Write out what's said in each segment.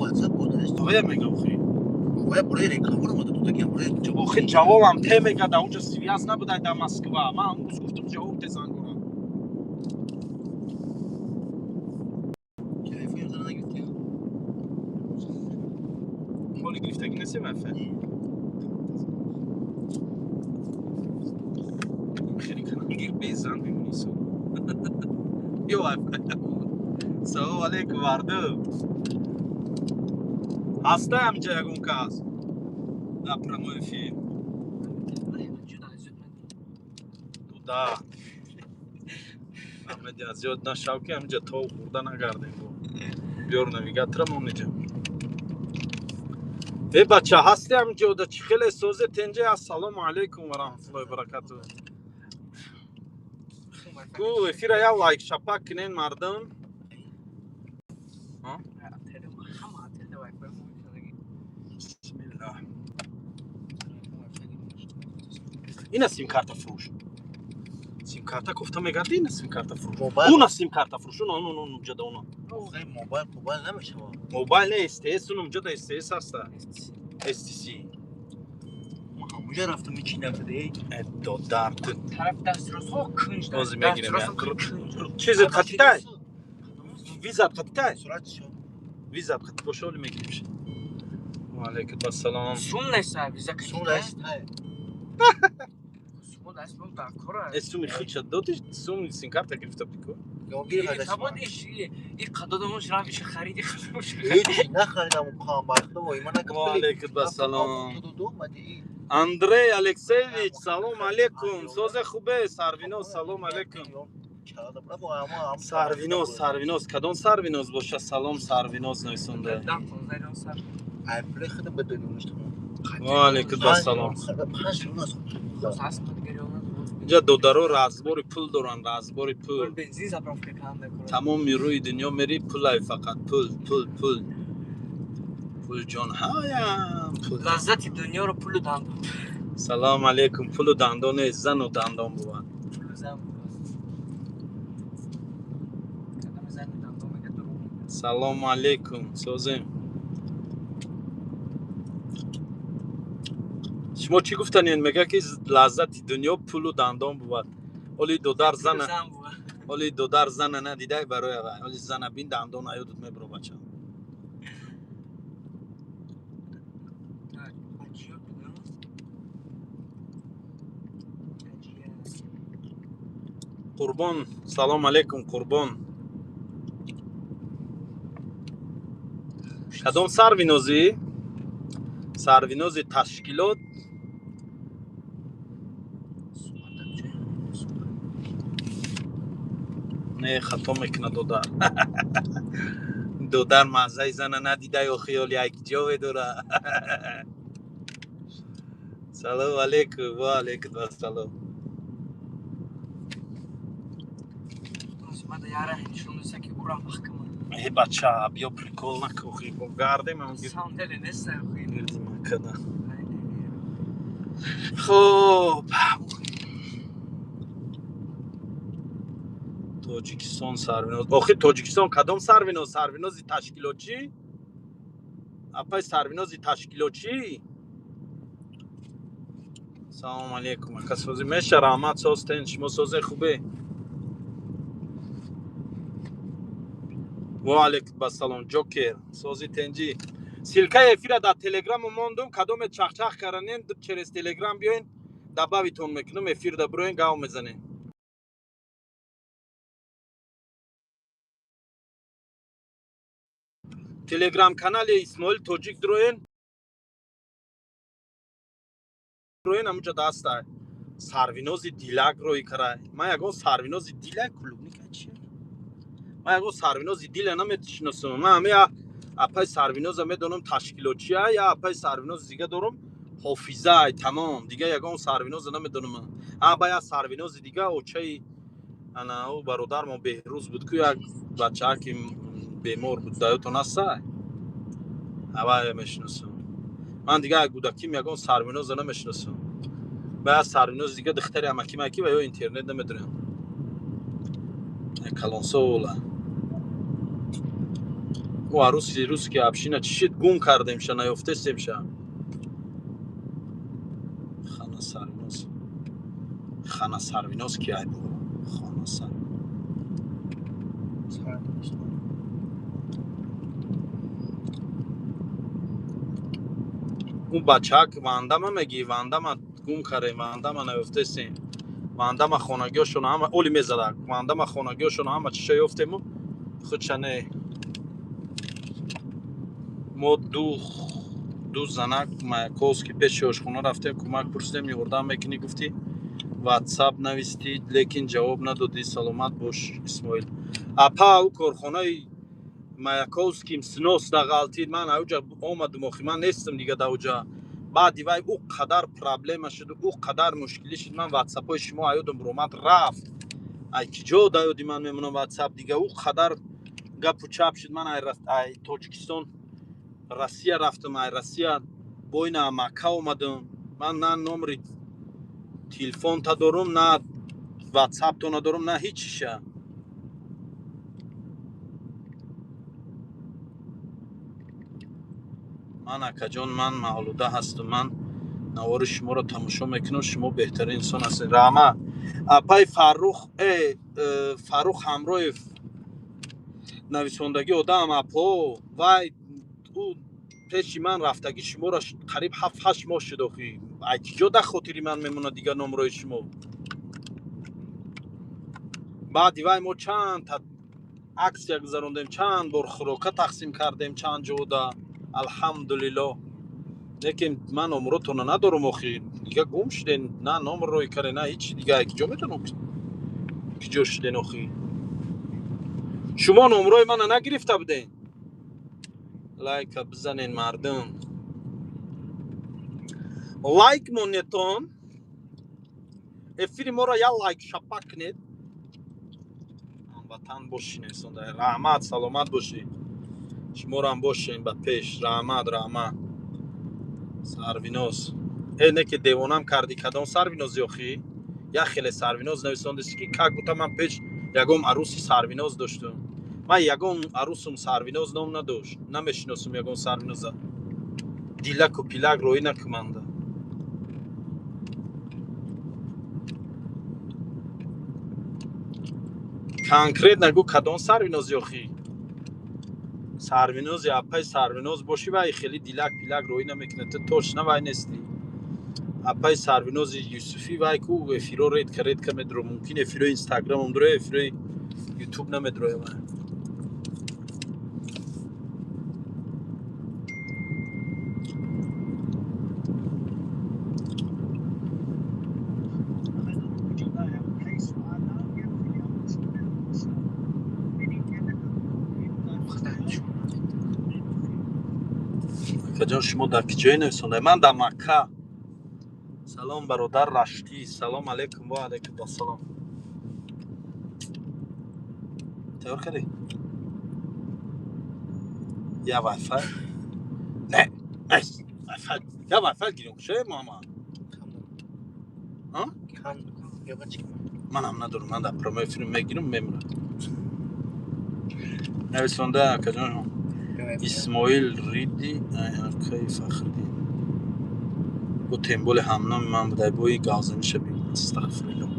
واتساپ بودش آقای میگم خیلی آقای برای رکلام رو مدت تو که برای آخه جوابم ته میگه در اونجا سریاس نبوده در مسکو من اون روز گفتم جواب تزنگ کنم تلفن رو نگرفتی مالی گرفتگی نسی وفه خیلی کنم گیر بیزن بمونی سو یو وفه سلام علیکم وردو هسته همینجا یکون کس در پرموی فیلم دودا همه از یاد نشاو که همینجا تو خورده نگردیم بیار نویگاترم اونجا ای بچه هستی همینجا دا چی خیلی سوزه تنجه السلام علیکم و رحمت الله و برکاته کو افیر یا لایک شپک کنین مردم بسم الله این سیم کارت فروش سیم کارت گفتم میگردی این سیم کارت فروش اون سیم کارت فروش اون جدا اون موبایل نمیشه موبایل نه استیس اون جدا استیس هست استیسی اونجا رفتم میچینم دیگه دو درد طرف دست راست کنج باز میگیریم چیز قطعه ویزا قطعه سرعتش ویزا قطعه باشول میگیریم و علیکم السلام سوم نشه ویزا سون است سوم دست بهم در کاره اسمی خود شد دادش سوم سیم کارت گرفته بکو یا گیر این قدش تباد این قدادمون رفت خریدی خودمون هیچ نخریدم اون کام باخته و ایمان و علیکم السلام تو مدی اندری الکسیویچ سلام علیکم سوز خوبه سروینوز سلام علیکم سروینوز کدوم سروینوز باشه سلام سروینوز نویسنده ابله خود بدونیش و علیکم السلام اینجا دو درو رازباری پول دارن رازباری پول بنزین زاправка کننده تمام روی دنیا میری پولای فقط پول پول جان هایم لذت دنیا رو پول و دندان سلام علیکم پول و دندان زن و دندان بود پول و زن کدام زن دندان میگه درو سلام علیکم سوزم شما چی گفتنین میگه که لذت دنیا پول و دندان بود ولی دو در زن ولی دو در زن ندیده برای ولی زن بین دندان ایودت میبرو بچه قربان سلام علیکم قربان کدام سروینوزی تشکیلات نه خطا میکنه دو در مزه زن ندیده یا خیال یک جا دوره سلام علیکم و علیکم السلام ای بچه بیا پریکول نکو خیلی با گرده من ساندل نسته خیلی کده خب تاجیکستان سروینوز آخه تاجیکستان کدام سروینوزی تشکیلاتچی اپای سروینوزی تشکیلاتچی سلام علیکم کسوزی میشه رحمت ساز تن شما سازه خوبه و علیکم السلام جوکر سازی تنجی سیلکه افیره در تلگرام موندم کدام چخ کردین چرس تلگرام بیاین دباویتون میکنم افیر در بروین گاو میزنین تلگرام کانال اسماعیل توجیک دروین همونجا دسته سروینوزی دیلک روی کرای من یکو سروینوزی دیلک کلوبنی که چیه من یکو سروینوزی دیل نمیشناسم من همه اپای سروینوز میدونم تشکیلاتچیه یا اپای سروینوز دیگه دارم حافظه تمام دیگه یکو سروینوز نمیدونم باید سروینوز دیگه او چی انا او برادر ما بهروز بود که یک بچه که بیمار بود دایتون هسته همه میشناسم من دیگه گودکی میگم سروینوز نمیشناسم باید سروینوز دیگه دختری امکی و یا اینترنت نمیدونم کلانسولا او عروسی روز که افشینا چشید گم کرده میشه نیفته میشه. خانه سرویناز کی ای بابا خانه سر اون بچه‌ک واندام میگی واندام گم کرده واندام نیفته سیم واندام خونگیشون هم اولی میزدن واندام خونگیشون هم چه یفتیم خودشانه ما دو زنک مایکوس که پیش خونه رفتیم کمک پرسیدیم میوردم میکنی گفتی واتساپ نوشتی لیکن جواب ندادی سلامت باش اسماعیل اپا او کارخانه مایکوسکیم سنوس دغالتید من اوجا اومدم و من نیستم دیگه دوجا بعد دیوای او قدر پرابلم شد او قدر مشکلی شد من واتساپ شما ایودم برومات رفت ای کی جو دایودی من میمونم واتساپ دیگه او قدر گپ و چپ شد من ای رفت ای تاجیکستان روسیه رفتم ای روسیه بوینا مکه اومدم من نه نمبر تلفن تا دارم نه واتساپ تو ندارم نه هیچیشه من اکا جان من مولوده هستم من نوار شما رو تماشا میکنم شما بهترین انسان هستید رحمه اپای فاروق همراه نویسندگی آدم اپا وای او پیشی من رفتگی شما را قریب 7-8 ماه شد اخی ای کجا در خاطری من میمونه دیگه نمره شما بعد دیوای ما چند تا عکس یک گذروندیم چند بار خوراکه تقسیم کردیم چند جودا الحمدلله لیکن من نمرتون ندارم اخی دیگه گم شدین نه نمر روی کاری نه هیچ دیگه کجا میتونم کجا شدین اخی شما نمره من نگرفته بودین لایک بزنین مردم لایک مونتون افیری ما را یا لایک شپک کنید هموطن باشین انسان در رحمت سلامت باشین شما را هم باشین به پیش رحمت سرویناز اینه که دیوانم کردی کدام سرویناز اخی یا خیلی سرویناز نویساندسی که گفتم من پیش یگم عروسی سرویناز داشتم من یگم عروسم سرویناز نام نداشت نمیشناسم یگم سرویناز دیلک و پیلک روی نکمنده کنکریت نگو کدام سرویناز اخی سرویناز یا پای سرویناز باشی و خیلی دیلک پیلک روی نمیکنه تو توش نوای نیستی اپای سرویناز یوسفی وای کو افیرو رید کرید که مدرو ممکن افیرو اینستاگرام هم داره افیرو یوتیوب نمیدروه من کجا شما در کجای نویسنده من در مکه سلام برادر رشتی سلام علیکم و علیکم السلام تیار کردی یا وای فای نه نیست وای فای یا وای فای گیریم کشه ماما ها من هم ندارم من در پرومای فیلم میگیرم میمونم نویسنده کجا اسماعیل ریدی کی فخردی با تیمبول همنام من بوده بوی گازمی شبیم استغفرالله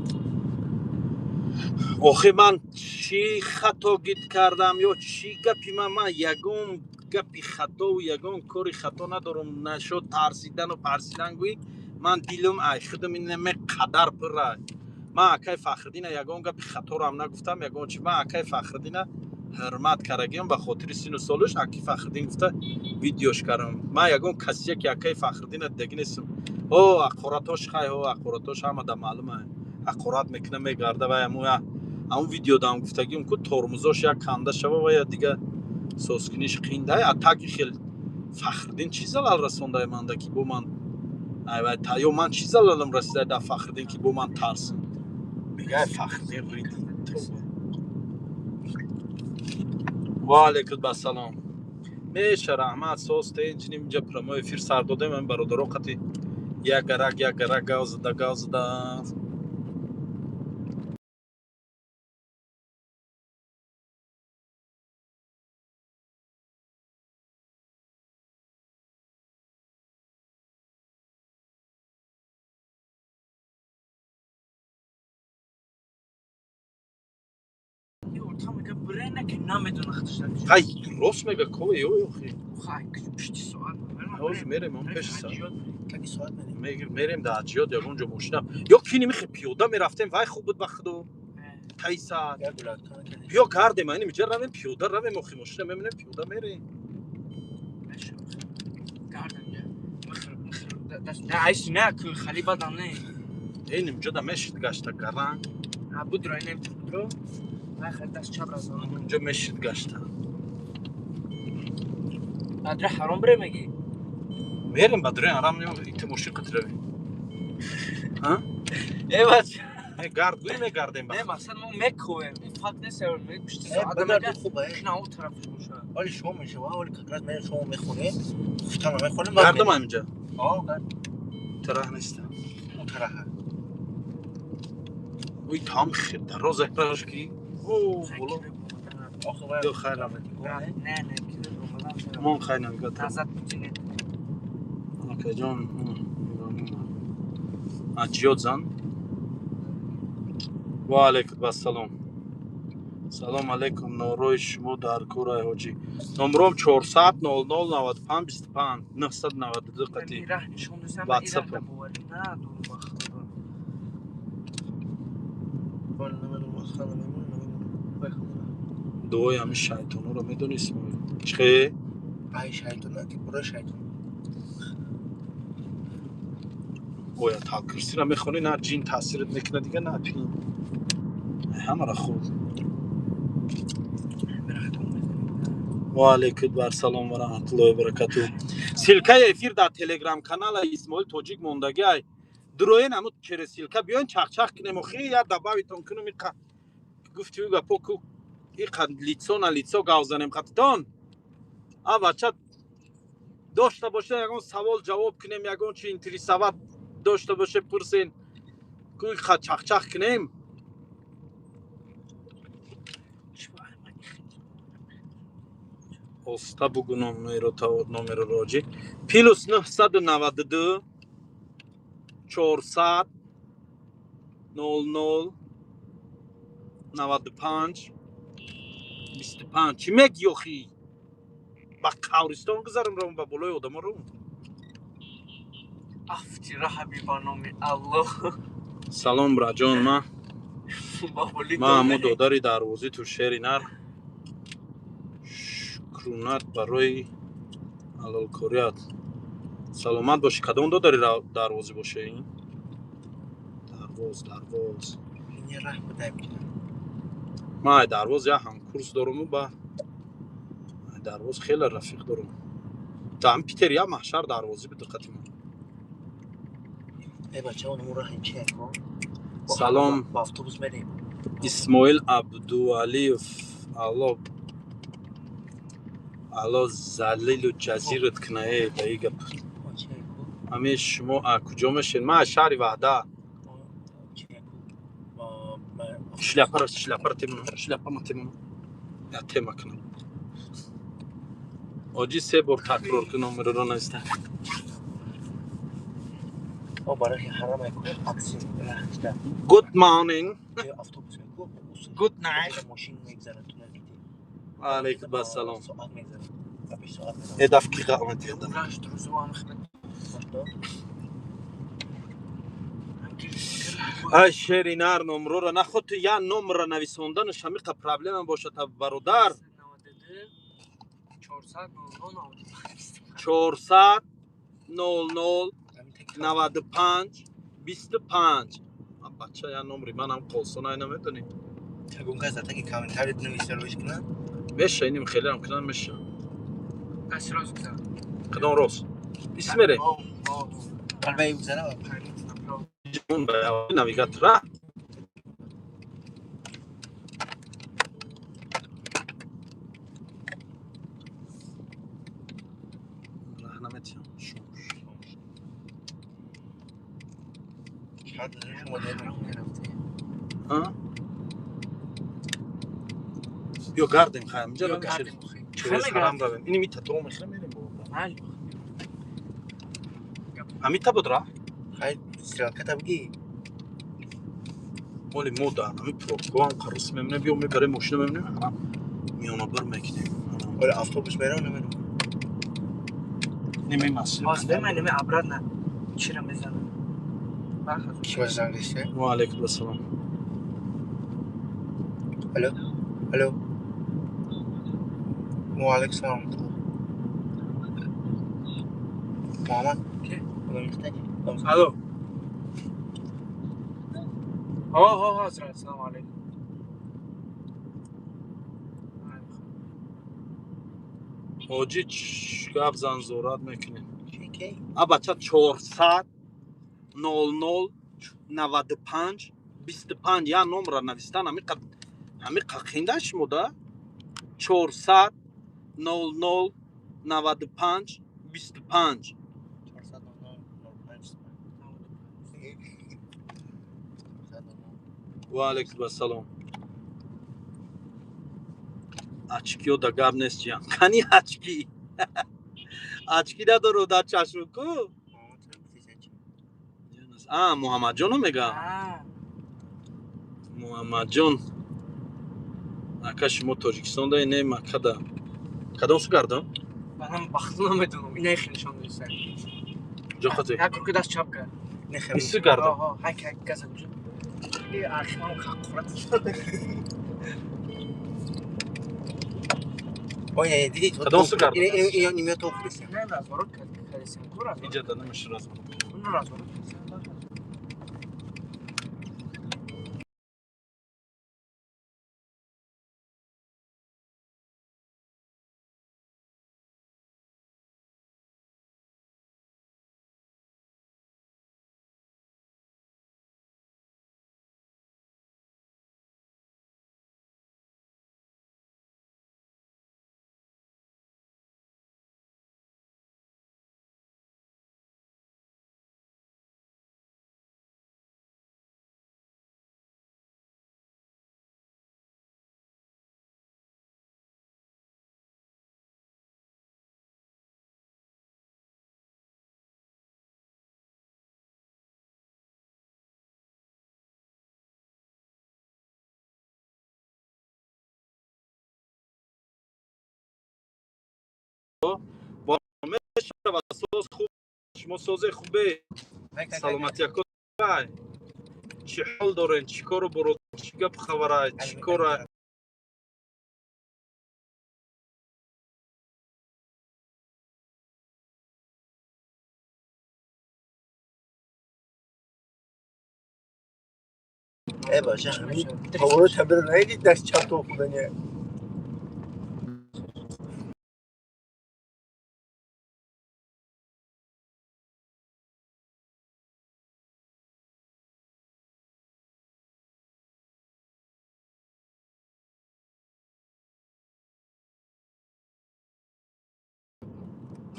آخه من چی خطا گیت کردم یا چی گپی من یگم گپی خطا و یگم کاری خطا ندارم نشد ترسیدن و پرسیدن گوی من دیلم ای خودم این نمی قدر پر رای من اکای فخردین یگم گپی خطا رو هم نگفتم یگم چی من اکای فخردین حرمت کرگیم به خاطر سین و سالش اکی فخردین گفته ویدیوش کردم من یگم کسی که اکای فخردین دیگه نیستم او اقوراتش خیلی او اقوراتش هم ده معلومه اقورات میکنه میگرده و همون ویدیو دام گفتگیم که ترمزاش یک کنده شوه و یا دیگه سوسکنیش قینده اتاکی خیلی فخردین چیزا لال رسونده منده که بو من ایوه تایو من چیزا لالم رسیده در فخردین که بو من ترسم میگه فخردین ریدی توبه و علیکم بسلام میشه رحمت سوست اینجنیم اینجا پرمای فیر سر داده من برادر وقتی یک گرک گاز ده یه ارتا میگه بره نه که نمیدونه خودش دارش خای راست میگه کوه یو خی خواهی که پشتی ساعت هاوز میریم اون پیش سر کمی ساعت بریم. میریم در جیاد یا اونجا ماشینا یا کی نمیخه پیاده میرفتیم وای خوب بود بخدو کی ساعت یا بلاتان کنی. بیا کردیم من میجر رویم پیاده رویم مخی ماشینا میمونیم پیاده میریم ماشي قاعدة نه عايش هناك خليه بدل نه این اینجا دا مشت گشته گران بدرو اینم بدرو آخر دست چپ راز اونجا مشت گشته ادري حرام بره میگی میریم بدره آرام نیم ایت ماشین کت رویم ها ای بچه گرد گوی میگردیم نه مثلا ما مکوه این فقط نسر می پشت ساعت بگرد میگه خوبه. نه اون طرفش میشه ولی شما میشه ولی کلاس میره شما میخونه. گفتم میخونم. گردم اینجا گرد. تره نیست اون طرف. وی تام خیر در روز احراش کی او بولو آخه دو خیر آمد نه که رمضان تمام خیر نمیگه تازه میتونه اوکی جان اجیاد زن و علیکم السلام سلام علیکم نوروی شما در کورای حاجی نمرم 400 0095 25 992 قطعی ایره نشون دوستم واتساپ. ایره بوری نه دور بخدا ولی نمیدونم خانم نمیدونم. دوی همین شیطان رو میدونی اسماعیل چه؟ ای شیطان نه که برای شیطان. اویا تا کرسی را میخونی نه جین تاثیرت میکنه دیگه نه پی همه را خوب و علیکم و سلام و رحمت الله و برکاته سیلکه افیر در تلگرام کانال اسماعیل توجیک موندگی ای دروی نمود چره سیلکه بیاین چخ چخ کنیم و خیلی یا دباویتون کنم این گفتی او گپو کو این قد لیتسو نه لیتسو گاوزنیم خطتان بچه داشته باشه یکون سوال جواب کنیم یکون چی انتری سوال داشته باشه پرسین کوی خط چخ چخ کنیم استا بگو نمر راجی پلوس 992 400 00 95 25 چی میگی یخی با کارستان گذارم رو با بالای آدم رو افتیرا حبیبانومی الله سلام برا جان ما همو داداری دروازی تو شهر نر شکرونت برای حلال کاریت سلامت باشی کدام داداری دروازی باشه این درواز این یه رحم بده میکنم. ما درواز یا هم کورس دارم و با درواز خیلی رفیق دارم تا هم پیتر یا محشر دروازی به دقت من ای بچه اون راه چیه کن. سلام با اتوبوس میریم. اسماعیل عبدوالی الله زلیل و جزیرت کنه به این گپ همه شما کجا میشین ما شهر وحده شلپر تیمون یا تیمه کنم آجی 3 بار تکرار کنم رو نیسته برای حرام ایکو تاکسی راه Good morning اتوبوس میکو Good night ماشین میگذره تو نمیدی علیکم السلام ساعت میگذره قبل ساعت هدف کی قامت یادم راش دروزو هم خدمت ای شیرینار نمرو رو نخود تو یا نمر رو نویسوندنش همیقه پرابلم باشه تا برادر 400 00 95 25 بچه یا نمری من هم قلسون نمیدونی تگون گذاره که کامنتاری نویسه روش کنن میشه اینیم خیلی هم کنن میشه دست راست بزن کدام راست پیس میره قلبه بزنه جون به نویگات را نمیتونم شاید شما دیدم ها بیا گردیم خواهیم بیا جا گردیم چرا سرم رویم اینی میتا تو میخوام میریم بابا امیتا بود را خیلی سیاکت بگی Моли мода, ми пробувам, қарус мемне биё мебарем мошина мемне. Миёнабар мекунем. ولی автобус میره و نمیره. Немемас. باز بمنیم عبرت نه چی رو میزنم کی باز زنگ رسیده؟ و علیکم السلام. الو الو و علیکم السلام. محمد کی؟ خدا می‌خواد. الو ها حضرت سلام علیکم حاجی چیکار زنزورات میکنه؟ کی؟ بچه 400 00 95 25 یا نمره نوشتن همین خنده شما 400 00 95 25 و علیکم السلام. очки да гап нест ҷан кани очки очки надоро дар чашмку муҳаммадҷоно мегам муҳаммадҷон ака шумо тоҷикистон да не маккада кадом су гардон منم بخت نمیدونم این خیلی نشون میده جا خاطر یک روکی دست چپ کرد این سو گردون هک گزه میشه این آخرام خورد اوه دیدی تو کدام سو گردون این نیمه تو خوبیست نه رازورو کردیسن تو رازورو اینجا دا نمیشه رازورو اون رازورو و سوز خوب شما سوز خوبه سلامتی کن چی حال دارین چی کارو برو چی گپ خبره چی کاره ای باشه پاورو تبر نهیدید دست چپ تو خوبه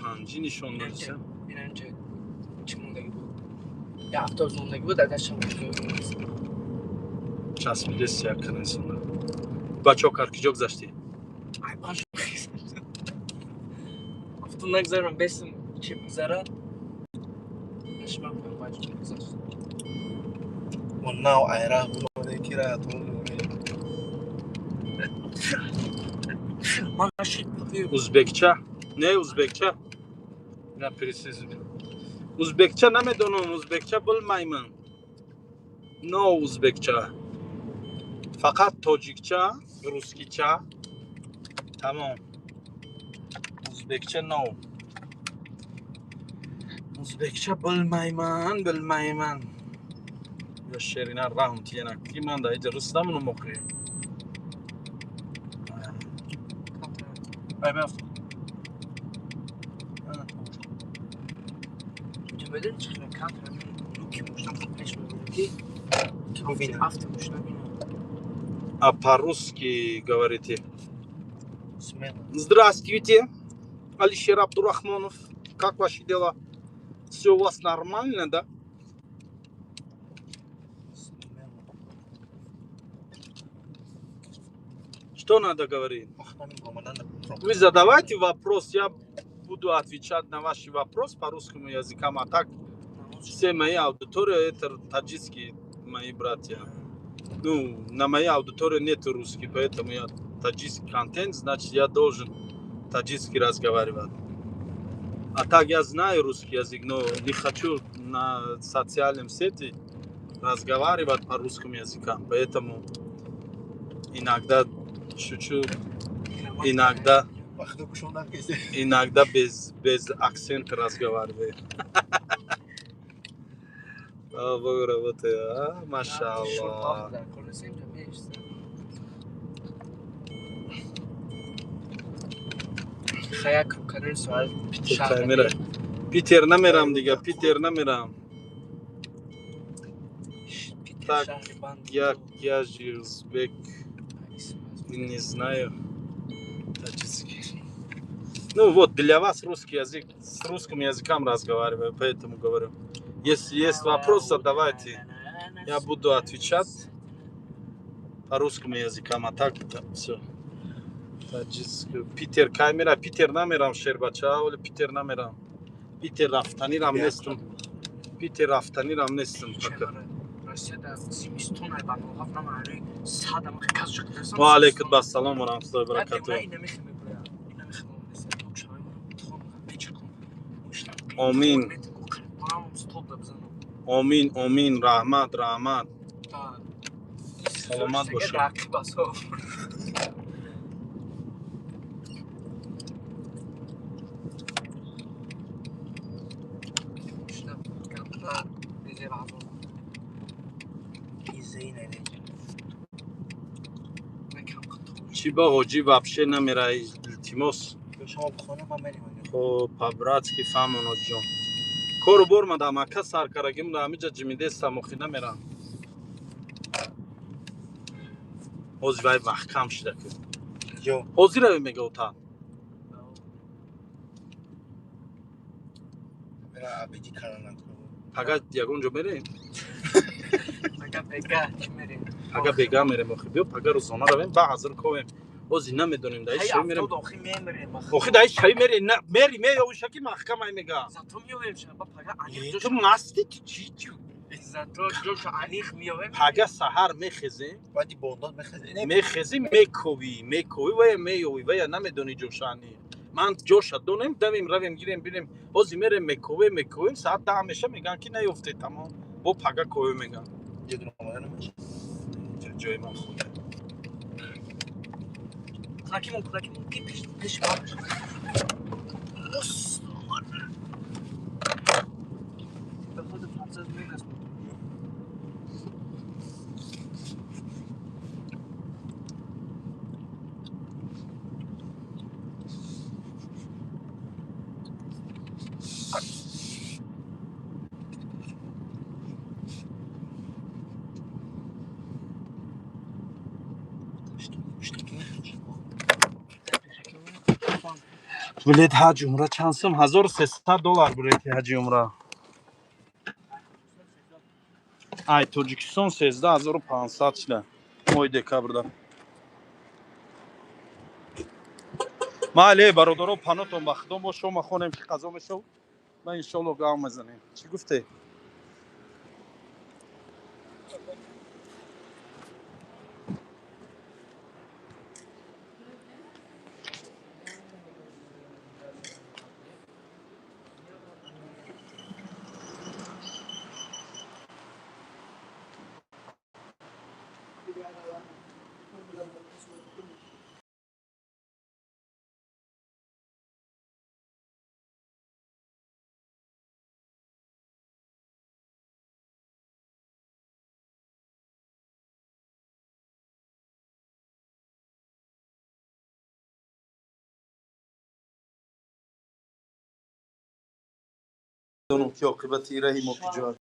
پنجی نشون دادیسه بینم چه چی موندگی بود یه افتا موندگی بود در دستم چسبیده سیاه کنیسونه بچه ها کار کجا گذاشتی؟ ای باش گفتم نگذارم بسیم چی بگذاره نشمم کنم باید بگذاشت و ناو ایره بوده کی را تو من نشید ازبکچه نه ازبکچه نه پریسیز ازبکچه نمیدونم ازبکچه بلمایمن نه ازبکچه فقط تاجیکچه روسکیچه تمام ازبکچه نه ازبکچه بلمایمن یا شیرینه رحمتی نکی من دا ایجا رستمونو مخی ای بیافت بدون چی کنم کم کنم که مشتم خودش میبودی تو ببینم هفته مشتم а по-русски говорите смело здравствуйте Алишер Абдурахманов как ваши дела все у вас нормально да что надо говорить вы задавайте вопрос я буду отвечать на ваши вопросы по русскому языку а так все мои аудитории это таджикские мои братья Ну, на моей аудитории нет русский, поэтому я таджикский контент, значит, я должен таджикский разговаривать. А так я знаю русский язык, но не хочу на социальном сети разговаривать по русскому языку. Поэтому иногда шучу, иногда без акцента разговариваю. Вы работаете, машаллах. Хаяк руканен суал Камера. Питер намерам дига, Питер намерам. Так, я же узбек, не знаю таджикский. Ну вот, для вас русский язык, с русским языком разговариваю, поэтому говорю. Если есть вопрос, задавайте. Я буду отвечать по русскому языкам, а так все. Таджикский. Питер камера, Питер намерам Шербача, или Питер намерам. Питер рафтанирам нестам. Питер рафтанирам нестам пока. Ва алейкум ассалам ва рахматуллахи ва баракатух. Амин. Амин, амин, rahmat, rahmat. Salomat boshing. چی با حاجی вообще نمیره التماس شما بخونه ما بریم. خب по-братски фамоно ҷон кору бормадам ака саркарагим да ҳамиҷа ҷимиде самохи намерам ҳозир вай маҳкам шуда ки Ё. ҳозира мега ота Мера абиди каранат. ага ягон ҷо мерем Ага бега чӣ мерем? ага бега мерем охи биё пага рӯзона равем ба ҳазир ковем ҳозир намедонем даи шай мерем Охи мемерем. охи даи шай мери мери меёвишаки маҳкамай мега Зато миёвем шаба пага ту масти чӣ Зато ҷоша аниқ миёвем. пага саҳар мехезем Баъди бондод мехезем. мехезем мековӣ вая меёвӣ вая намедонӣ ҷоша аниқ ман ҷоша донем давем равем гирем бирем ҳозир мерем мековем саат 10 меша мегӯянд ки наёфте тамом бо пага ковем мегӯянд یه دونه آماده نمیشه. ҷои ман худе Кулакимон ки пеш ман. به خود فرزاد میرسم билет ҳаҷ умра чанд сум $1300 билети ҳаҷи умра ай тоҷикистон 13500 шуда моҳи декабрда мале бародаро панотон ба худом бош шома хонем ки қазо мешав ва иншоалло гав мезанем чӣ гуфте دونم که عاقبت ایره мо ки ҷо